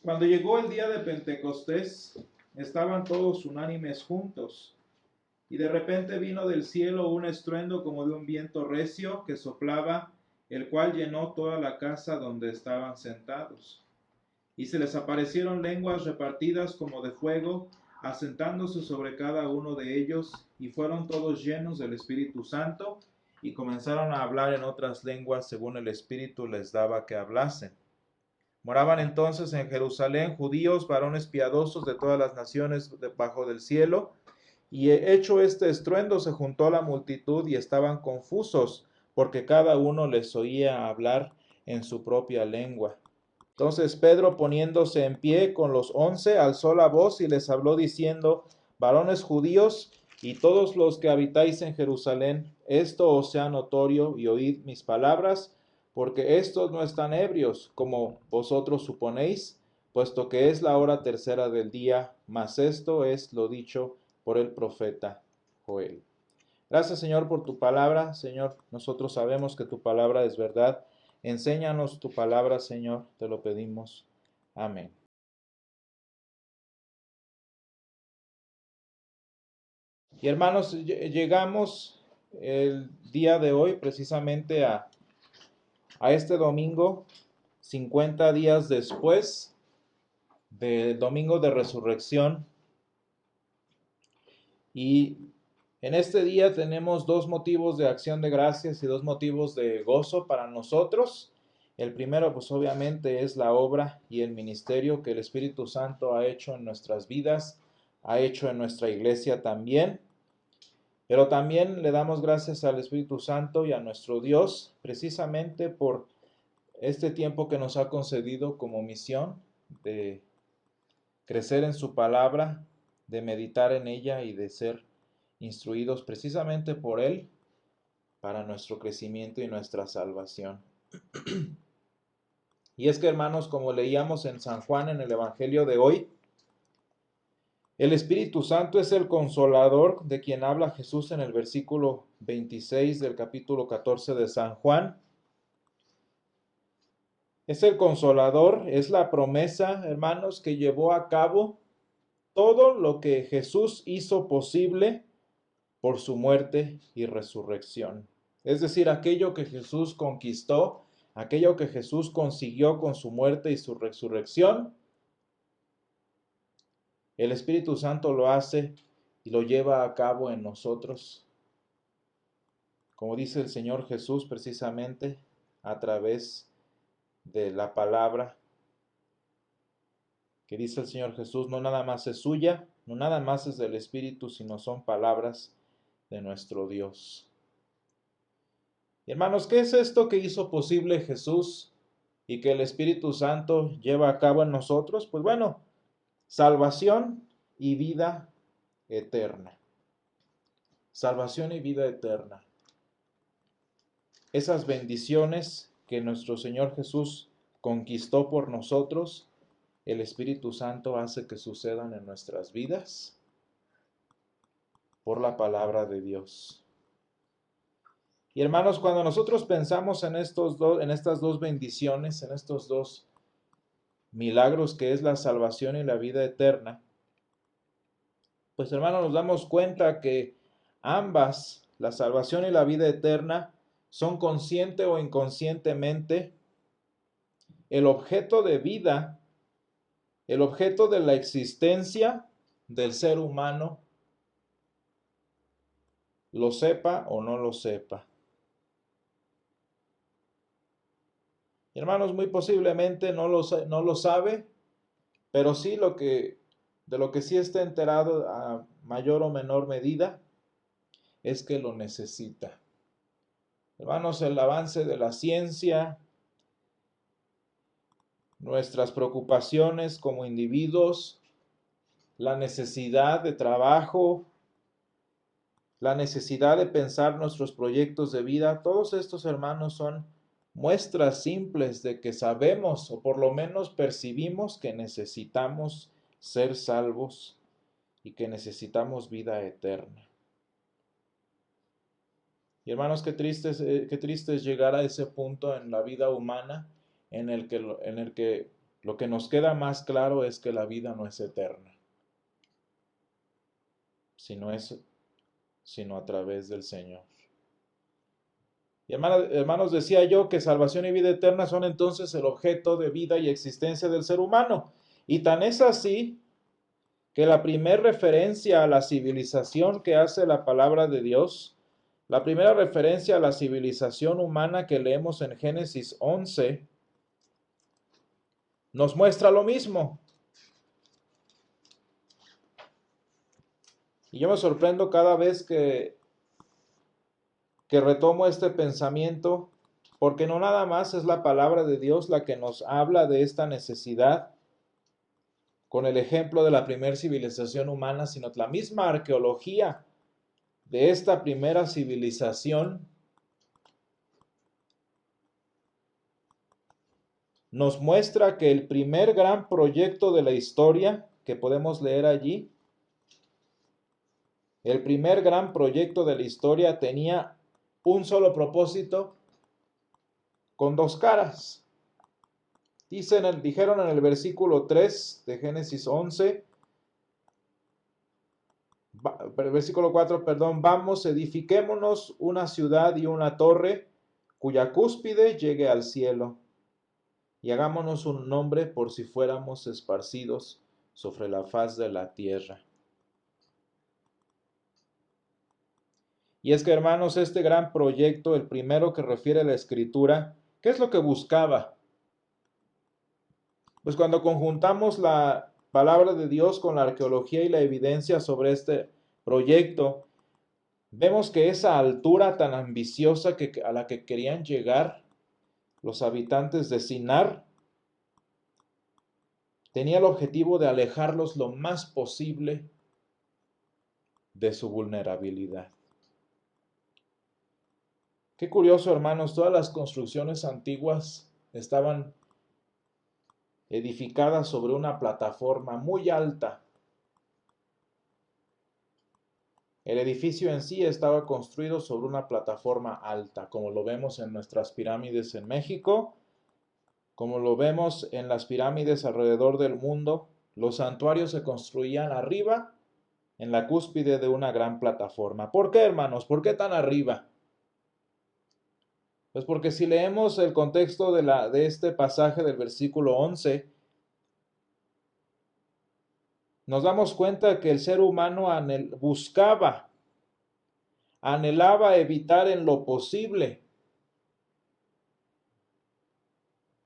Cuando llegó el día de Pentecostés, estaban todos unánimes juntos, y de repente vino del cielo un estruendo como de un viento recio que soplaba, el cual llenó toda la casa donde estaban sentados. Y se les aparecieron lenguas repartidas como de fuego, asentándose sobre cada uno de ellos, y fueron todos llenos del Espíritu Santo, y comenzaron a hablar en otras lenguas según el Espíritu les daba que hablasen. Moraban entonces en Jerusalén judíos, varones piadosos de todas las naciones debajo del cielo, y hecho este estruendo se juntó la multitud y estaban confusos, porque cada uno les oía hablar en su propia lengua. Entonces Pedro, poniéndose en pie con los 11, alzó la voz y les habló diciendo: varones judíos y todos los que habitáis en Jerusalén, esto os sea notorio y oíd mis palabras, porque estos no están ebrios, como vosotros suponéis, puesto que es la hora tercera del día, mas esto es lo dicho por el profeta Joel. Gracias, Señor, por tu palabra. Señor, nosotros sabemos que tu palabra es verdad. Enséñanos tu palabra, Señor, te lo pedimos. Amén. Y hermanos, llegamos el día de hoy precisamente a este domingo, 50 días después del domingo de resurrección. Y en este día tenemos dos motivos de acción de gracias y dos motivos de gozo para nosotros. El primero, pues obviamente, es la obra y el ministerio que el Espíritu Santo ha hecho en nuestras vidas, ha hecho en nuestra iglesia también. Pero también le damos gracias al Espíritu Santo y a nuestro Dios precisamente por este tiempo que nos ha concedido como misión de crecer en su palabra, de meditar en ella y de ser instruidos precisamente por Él para nuestro crecimiento y nuestra salvación. Y es que, hermanos, como leíamos en San Juan en el Evangelio de hoy, el Espíritu Santo es el consolador de quien habla Jesús en el versículo 26 del capítulo 14 de San Juan. Es el consolador, es la promesa, hermanos, que llevó a cabo todo lo que Jesús hizo posible por su muerte y resurrección. Es decir, aquello que Jesús conquistó, aquello que Jesús consiguió con su muerte y su resurrección, el Espíritu Santo lo hace y lo lleva a cabo en nosotros, como dice el Señor Jesús precisamente a través de la palabra que dice el Señor Jesús, no nada más es suya, no nada más es del Espíritu, sino son palabras de nuestro Dios. Y hermanos, ¿qué es esto que hizo posible Jesús y que el Espíritu Santo lleva a cabo en nosotros? Pues bueno, salvación y vida eterna. Salvación y vida eterna. Esas bendiciones que nuestro Señor Jesús conquistó por nosotros, el Espíritu Santo hace que sucedan en nuestras vidas por la palabra de Dios. Y hermanos, cuando nosotros pensamos en estas dos bendiciones, en estos dos milagros que es la salvación y la vida eterna, pues hermanos, nos damos cuenta que ambas, la salvación y la vida eterna, son consciente o inconscientemente el objeto de vida, el objeto de la existencia del ser humano, lo sepa o no lo sepa. Y hermanos, muy posiblemente no lo sabe, pero sí de lo que sí está enterado a mayor o menor medida es que lo necesita. Hermanos, el avance de la ciencia, nuestras preocupaciones como individuos, la necesidad de trabajo, la necesidad de pensar nuestros proyectos de vida, todos estos, hermanos, son muestras simples de que sabemos o por lo menos percibimos que necesitamos ser salvos y que necesitamos vida eterna. Y hermanos, qué triste es llegar a ese punto en la vida humana en el que lo que nos queda más claro es que la vida no es eterna, sino a través del Señor. Y hermanos, decía yo que salvación y vida eterna son entonces el objeto de vida y existencia del ser humano. Y tan es así que la primera referencia a la civilización que hace la palabra de Dios, la primera referencia a la civilización humana que leemos en Génesis 11, nos muestra lo mismo. Y yo me sorprendo cada vez que retomo este pensamiento, porque no nada más es la palabra de Dios la que nos habla de esta necesidad, con el ejemplo de la primera civilización humana, sino la misma arqueología de esta primera civilización nos muestra que el primer gran proyecto de la historia que podemos leer allí, el primer gran proyecto de la historia tenía un solo propósito con dos caras. Dijeron en el versículo 3 de Génesis 11, versículo 4, perdón, vamos, edifiquémonos una ciudad y una torre cuya cúspide llegue al cielo, y hagámonos un nombre por si fuéramos esparcidos sobre la faz de la tierra. Y es que, hermanos, este gran proyecto, el primero que refiere la Escritura, ¿qué es lo que buscaba? Pues cuando conjuntamos la palabra de Dios con la arqueología y la evidencia sobre este proyecto, vemos que esa altura tan ambiciosa a la que querían llegar los habitantes de Sinar tenía el objetivo de alejarlos lo más posible de su vulnerabilidad. Qué curioso, hermanos, todas las construcciones antiguas estaban edificadas sobre una plataforma muy alta. El edificio en sí estaba construido sobre una plataforma alta, como lo vemos en nuestras pirámides en México, como lo vemos en las pirámides alrededor del mundo. Los santuarios se construían arriba, en la cúspide de una gran plataforma. ¿Por qué, hermanos? ¿Por qué tan arriba? Pues porque si leemos el contexto de este pasaje del versículo 11, nos damos cuenta que el ser humano anhelaba evitar en lo posible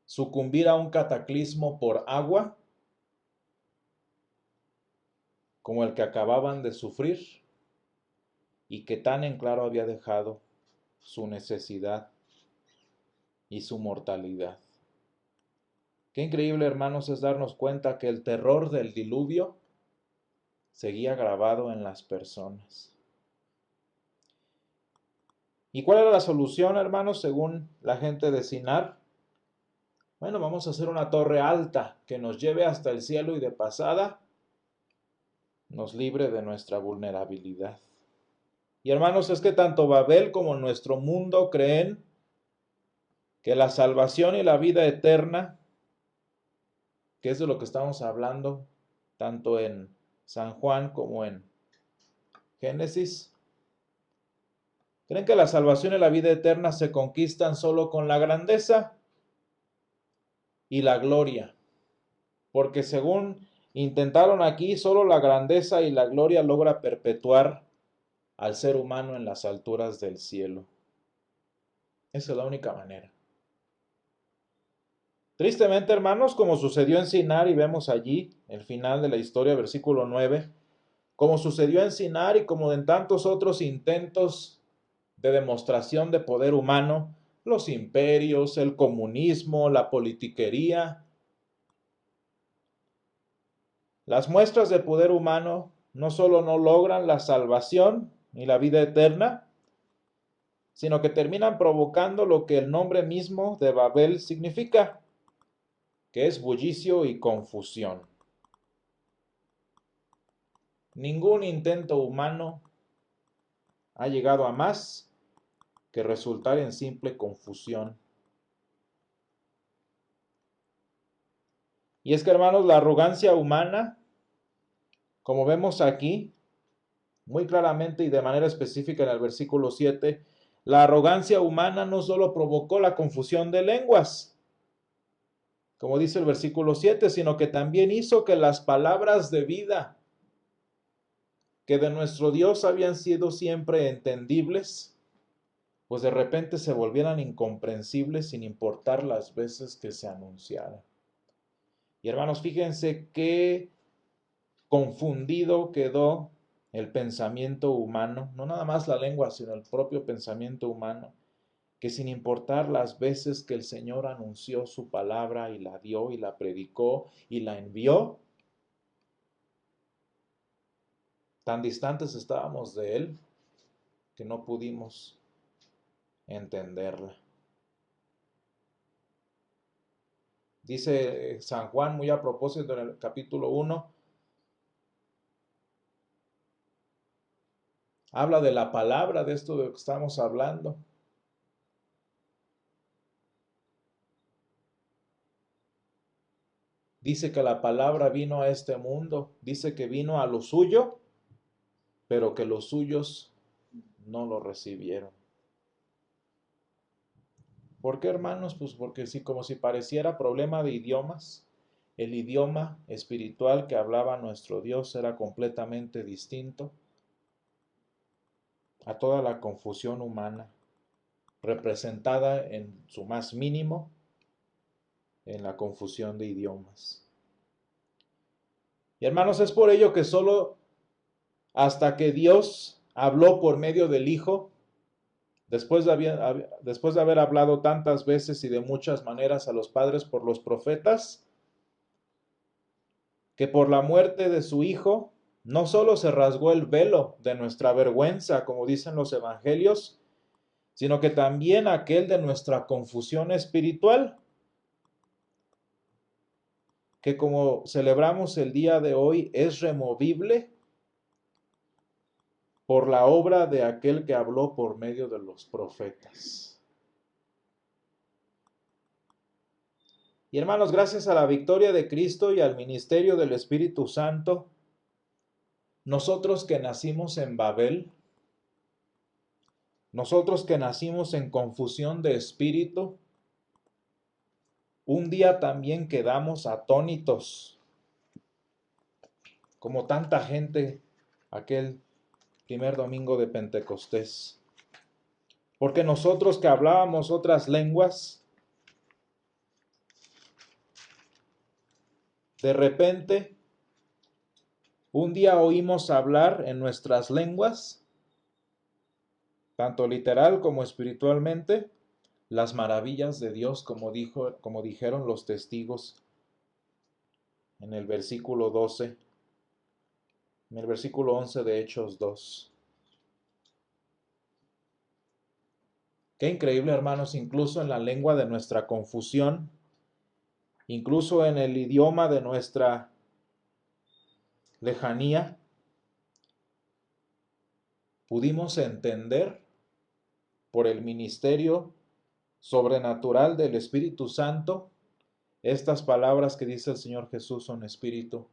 sucumbir a un cataclismo por agua, como el que acababan de sufrir, y que tan en claro había dejado su necesidad y su mortalidad. Qué increíble, hermanos, es darnos cuenta que el terror del diluvio seguía grabado en las personas. ¿Y cuál era la solución, hermanos, según la gente de Sinar? Bueno, vamos a hacer una torre alta que nos lleve hasta el cielo y de pasada nos libre de nuestra vulnerabilidad. Y hermanos, es que tanto Babel como nuestro mundo creen que la salvación y la vida eterna, que es de lo que estamos hablando tanto en San Juan como en Génesis, creen que la salvación y la vida eterna se conquistan solo con la grandeza y la gloria, porque según intentaron aquí, solo la grandeza y la gloria logra perpetuar al ser humano en las alturas del cielo. Esa es la única manera. Tristemente, hermanos, como sucedió en Sinar, y vemos allí el final de la historia, versículo 9, como sucedió en Sinar y como en tantos otros intentos de demostración de poder humano, los imperios, el comunismo, la politiquería, las muestras de poder humano no solo no logran la salvación ni la vida eterna, sino que terminan provocando lo que el nombre mismo de Babel significa, que es bullicio y confusión. Ningún intento humano ha llegado a más que resultar en simple confusión. Y es que, hermanos, la arrogancia humana, como vemos aquí, muy claramente y de manera específica en el versículo 7, la arrogancia humana no solo provocó la confusión de lenguas, como dice el versículo 7, sino que también hizo que las palabras de vida que de nuestro Dios habían sido siempre entendibles, pues de repente se volvieran incomprensibles sin importar las veces que se anunciaran. Y hermanos, fíjense qué confundido quedó el pensamiento humano, no nada más la lengua, sino el propio pensamiento humano, que sin importar las veces que el Señor anunció su palabra y la dio y la predicó y la envió, tan distantes estábamos de Él que no pudimos entenderla. Dice San Juan muy a propósito en el capítulo 1, habla de la palabra, de esto de lo que estamos hablando. Dice que la palabra vino a este mundo, dice que vino a lo suyo, pero que los suyos no lo recibieron. ¿Por qué, hermanos? Pues porque sí, como si pareciera problema de idiomas, el idioma espiritual que hablaba nuestro Dios era completamente distinto a toda la confusión humana, representada en su más mínimo en la confusión de idiomas. Y hermanos, es por ello que solo hasta que Dios habló por medio del Hijo, después de haber hablado tantas veces y de muchas maneras a los padres por los profetas, que por la muerte de su Hijo no solo se rasgó el velo de nuestra vergüenza, como dicen los evangelios, sino que también aquel de nuestra confusión espiritual, que como celebramos el día de hoy es removible por la obra de aquel que habló por medio de los profetas. Y hermanos, gracias a la victoria de Cristo y al ministerio del Espíritu Santo, nosotros que nacimos en Babel, nosotros que nacimos en confusión de espíritu, un día también quedamos atónitos, como tanta gente aquel primer domingo de Pentecostés. Porque nosotros que hablábamos otras lenguas, de repente, un día oímos hablar en nuestras lenguas, tanto literal como espiritualmente, las maravillas de Dios, como dijeron los testigos en el versículo 12, en el versículo 11 de Hechos 2. Qué increíble, hermanos, incluso en la lengua de nuestra confusión, incluso en el idioma de nuestra lejanía, pudimos entender por el ministerio sobrenatural del Espíritu Santo estas palabras que dice el Señor Jesús son espíritu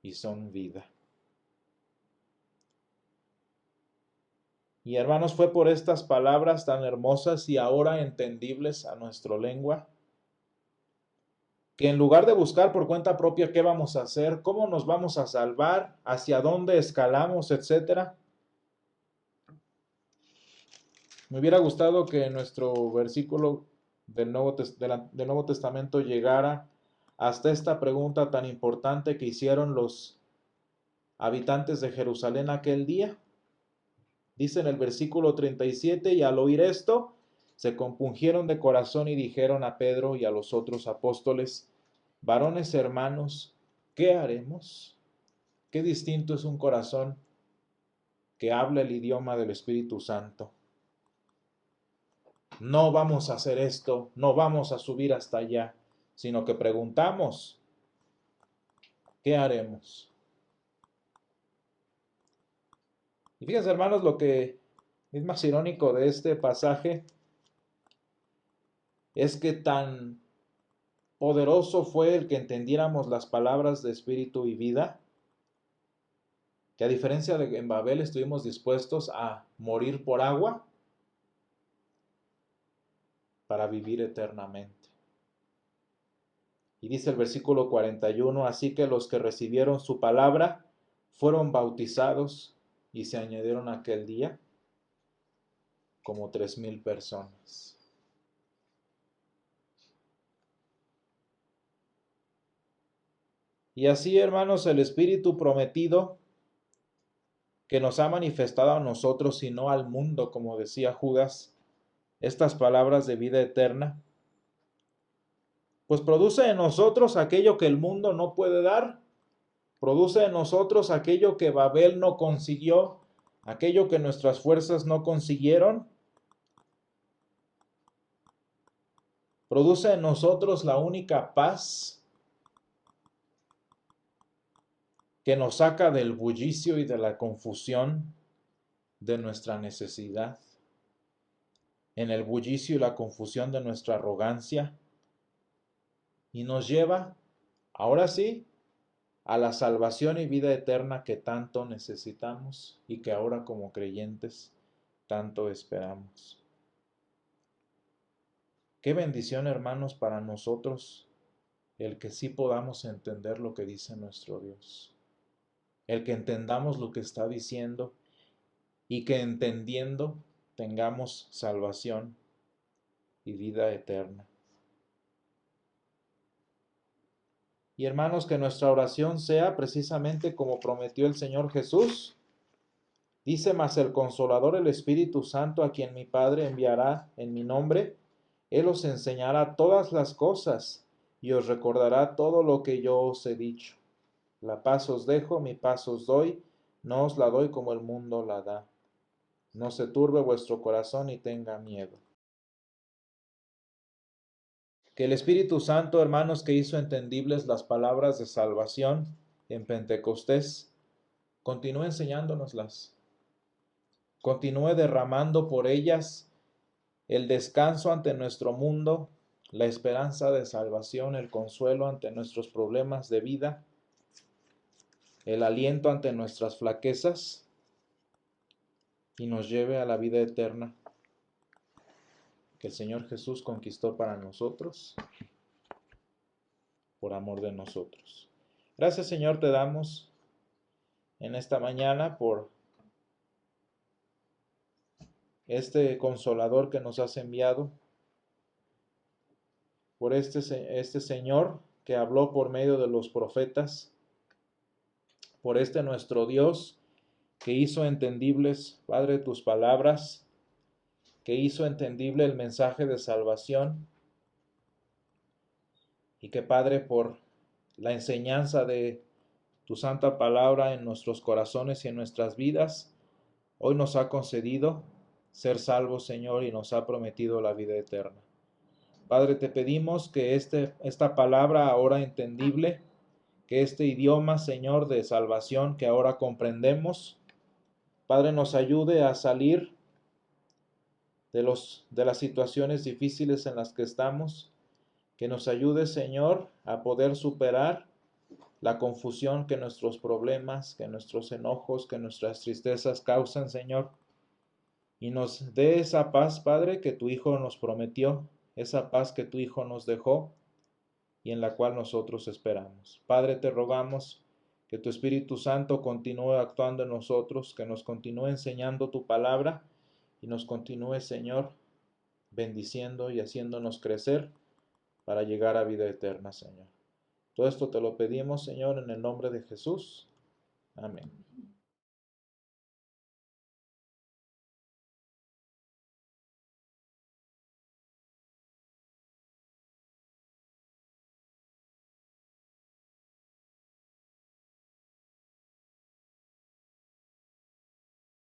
y son vida. Y hermanos, fue por estas palabras tan hermosas y ahora entendibles a nuestra lengua, que en lugar de buscar por cuenta propia qué vamos a hacer, cómo nos vamos a salvar, hacia dónde escalamos, etc., me hubiera gustado que nuestro versículo del Nuevo Testamento llegara hasta esta pregunta tan importante que hicieron los habitantes de Jerusalén aquel día. Dice en el versículo 37, y al oír esto, se compungieron de corazón y dijeron a Pedro y a los otros apóstoles, varones hermanos, ¿qué haremos? Qué distinto es un corazón que habla el idioma del Espíritu Santo. No vamos a hacer esto, no vamos a subir hasta allá, sino que preguntamos, ¿qué haremos? Y fíjense, hermanos, lo que es más irónico de este pasaje es que tan poderoso fue el que entendiéramos las palabras de espíritu y vida, que a diferencia de en Babel estuvimos dispuestos a morir por agua para vivir eternamente. Y dice el versículo 41, así que los que recibieron su palabra fueron bautizados y se añadieron aquel día como 3,000 personas. Y así, hermanos, el Espíritu prometido que nos ha manifestado a nosotros y no al mundo, como decía Judas, estas palabras de vida eterna, pues produce en nosotros aquello que el mundo no puede dar, produce en nosotros aquello que Babel no consiguió, aquello que nuestras fuerzas no consiguieron, produce en nosotros la única paz que nos saca del bullicio y de la confusión de nuestra necesidad, en el bullicio y la confusión de nuestra arrogancia, y nos lleva, ahora sí, a la salvación y vida eterna que tanto necesitamos y que ahora como creyentes tanto esperamos. Qué bendición, hermanos, para nosotros el que sí podamos entender lo que dice nuestro Dios, el que entendamos lo que está diciendo y que entendiendo tengamos salvación y vida eterna. Y hermanos, que nuestra oración sea precisamente como prometió el Señor Jesús. Dice, mas el Consolador, el Espíritu Santo, a quien mi Padre enviará en mi nombre, Él os enseñará todas las cosas y os recordará todo lo que yo os he dicho. La paz os dejo, mi paz os doy, no os la doy como el mundo la da. No se turbe vuestro corazón ni tenga miedo. Que el Espíritu Santo, hermanos, que hizo entendibles las palabras de salvación en Pentecostés, continúe enseñándonoslas. Continúe derramando por ellas el descanso ante nuestro mundo, la esperanza de salvación, el consuelo ante nuestros problemas de vida, el aliento ante nuestras flaquezas y nos lleve a la vida eterna que el Señor Jesús conquistó para nosotros por amor de nosotros. Gracias, Señor, te damos en esta mañana por este Consolador que nos has enviado, por este Señor que habló por medio de los profetas, por este nuestro Dios que hizo entendibles, Padre, tus palabras, que hizo entendible el mensaje de salvación y que, Padre, por la enseñanza de tu santa palabra en nuestros corazones y en nuestras vidas, hoy nos ha concedido ser salvos, Señor, y nos ha prometido la vida eterna. Padre, te pedimos que esta palabra ahora entendible, que este idioma, Señor, de salvación que ahora comprendemos, Padre, nos ayude a salir de las situaciones difíciles en las que estamos, que nos ayude, Señor, a poder superar la confusión que nuestros problemas, que nuestros enojos, que nuestras tristezas causan, Señor, y nos dé esa paz, Padre, que tu Hijo nos prometió, esa paz que tu Hijo nos dejó y en la cual nosotros esperamos. Padre, te rogamos que tu Espíritu Santo continúe actuando en nosotros, que nos continúe enseñando tu palabra y nos continúe, Señor, bendiciendo y haciéndonos crecer para llegar a vida eterna, Señor. Todo esto te lo pedimos, Señor, en el nombre de Jesús. Amén.